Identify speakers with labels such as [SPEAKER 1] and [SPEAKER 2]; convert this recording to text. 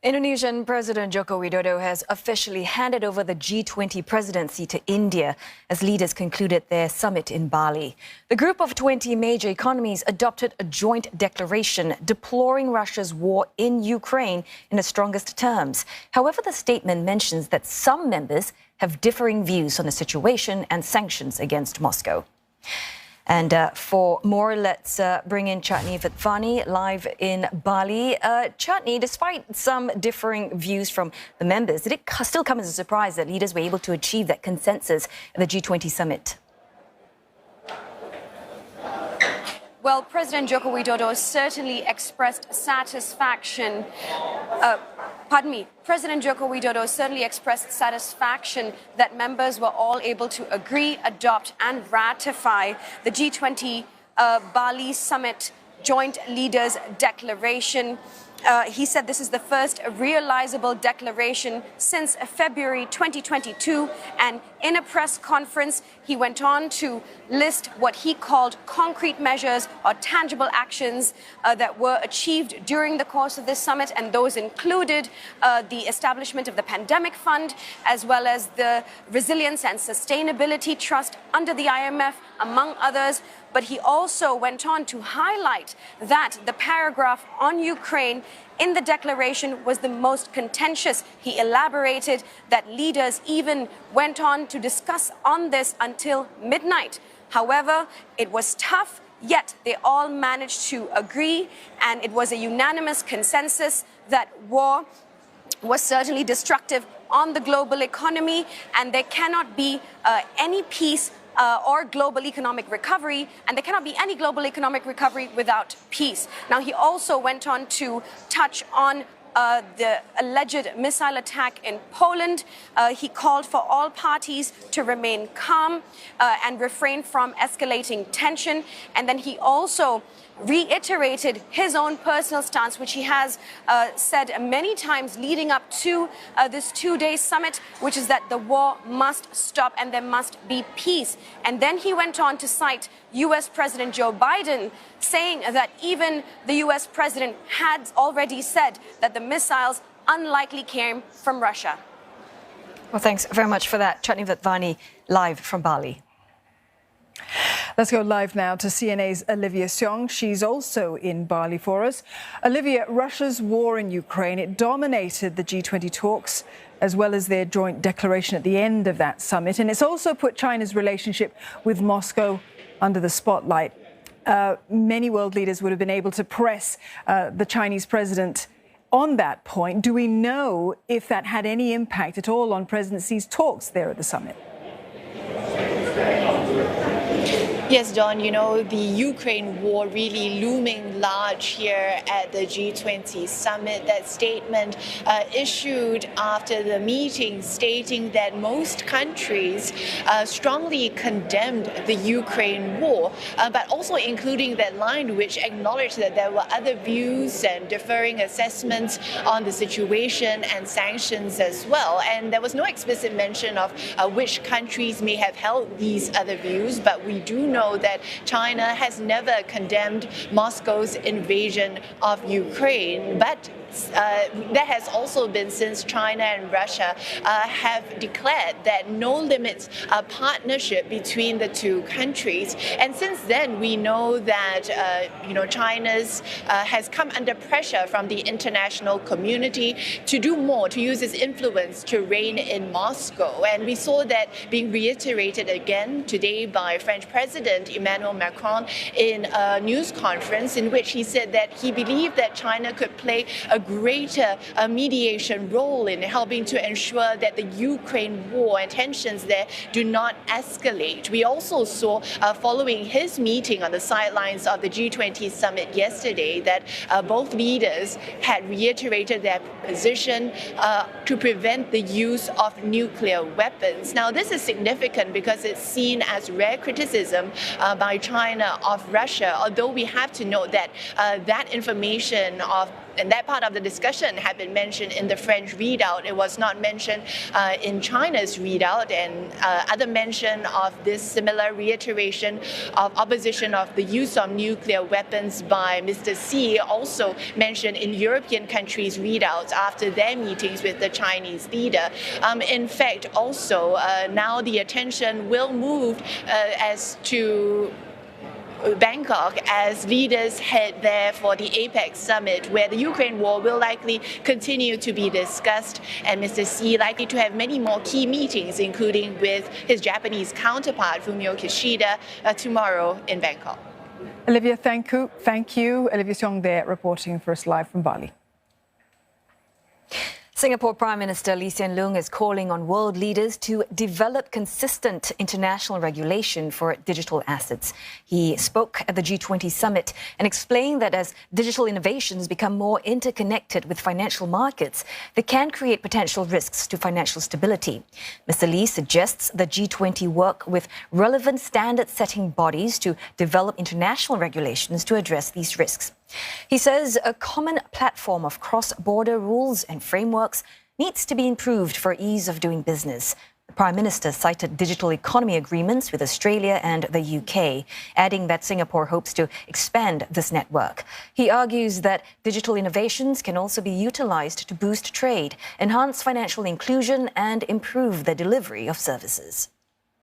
[SPEAKER 1] Indonesian President Joko Widodo has officially handed over the G20 presidency to India as leaders concluded their summit in Bali. The group of 20 major economies adopted a joint declaration deploring Russia's war in Ukraine in the strongest terms. However, the statement mentions that some members have differing views on the situation and sanctions against Moscow. And for more, let's bring in Chatni Vatvani live in Bali. Chatni, despite some differing views from the members, did it still come as a surprise that leaders were able to achieve that consensus at the G20 summit?
[SPEAKER 2] Well, President Joko Widodo certainly expressed satisfaction. President Joko Widodo certainly expressed satisfaction that members were all able to agree, adopt and ratify the G20 Bali Summit Joint Leaders Declaration. He said this is the first realizable declaration since February 2022. And in a press conference, he went on to list what he called concrete measures or tangible actions that were achieved during the course of this summit. And those included the establishment of the Pandemic Fund, as well as the Resilience and Sustainability Trust under the IMF, among others. But he also went on to highlight that the paragraph on Ukraine in the declaration was the most contentious. He elaborated that leaders even went on to discuss on this until midnight. However, it was tough, yet they all managed to agree, and it was a unanimous consensus that war was certainly destructive on the global economy, and there cannot be any peace or global economic recovery, and there cannot be any global economic recovery without peace. Now, he also went on to touch on the alleged missile attack in Poland. He called for all parties to remain calm and refrain from escalating tension. And then he also reiterated his own personal stance, which he has said many times leading up to this two-day summit, which is that the war must stop and there must be peace. And then he went on to cite U.S. President Joe Biden, saying that even the U.S. president had already said that the missiles unlikely came from Russia.
[SPEAKER 1] Well, thanks very much for that. Chatni Vatvani, live from Bali.
[SPEAKER 3] Let's go live now to CNA's Olivia Seong. She's also in Bali for us. Olivia, Russia's war in Ukraine, it dominated the G20 talks as well as their joint declaration at the end of that summit. And it's also put China's relationship with Moscow under the spotlight. Many world leaders would have been able to press the Chinese president on that point. Do we know if that had any impact at all on President Xi's talks there at the summit?
[SPEAKER 4] Yes, Don, you know, the Ukraine war really looming large here at the G20 summit. That statement issued after the meeting stating that most countries strongly condemned the Ukraine war, but also including that line which acknowledged that there were other views and differing assessments on the situation and sanctions as well. And there was no explicit mention of which countries may have held these other views, but we do know that China has never condemned Moscow's invasion of Ukraine. But there has also been, since China and Russia have declared that no limits partnership between the two countries. And since then, we know that China's has come under pressure from the international community to do more, to use its influence to rein in Moscow. And we saw that being reiterated again today by French President Emmanuel Macron in a news conference in which he said that he believed that China could play a greater mediation role in helping to ensure that the Ukraine war and tensions there do not escalate. We also saw, following his meeting on the sidelines of the G20 summit yesterday, that both leaders had reiterated their position to prevent the use of nuclear weapons. Now, this is significant because it's seen as rare criticism by China of Russia, although we have to note that that information of and that part of the discussion had been mentioned in the French readout. It was not mentioned in China's readout, and other mention of this similar reiteration of opposition of the use of nuclear weapons by Mr. Xi also mentioned in European countries' readouts after their meetings with the Chinese leader. In fact, also now the attention will move as to Bangkok as leaders head there for the APEC summit, where the Ukraine war will likely continue to be discussed, and Mr. Xi likely to have many more key meetings, including with his Japanese counterpart Fumio Kishida tomorrow in Bangkok.
[SPEAKER 3] Olivia, thank you. Olivia Seong there reporting for us live from Bali.
[SPEAKER 1] Singapore Prime Minister Lee Hsien Loong is calling on world leaders to develop consistent international regulation for digital assets. He spoke at the G20 summit and explained that as digital innovations become more interconnected with financial markets, they can create potential risks to financial stability. Mr. Lee suggests the G20 work with relevant standard-setting bodies to develop international regulations to address these risks. He says a common platform of cross-border rules and frameworks needs to be improved for ease of doing business. The Prime Minister cited digital economy agreements with Australia and the UK, adding that Singapore hopes to expand this network. He argues that digital innovations can also be utilised to boost trade, enhance financial inclusion and improve the delivery of services.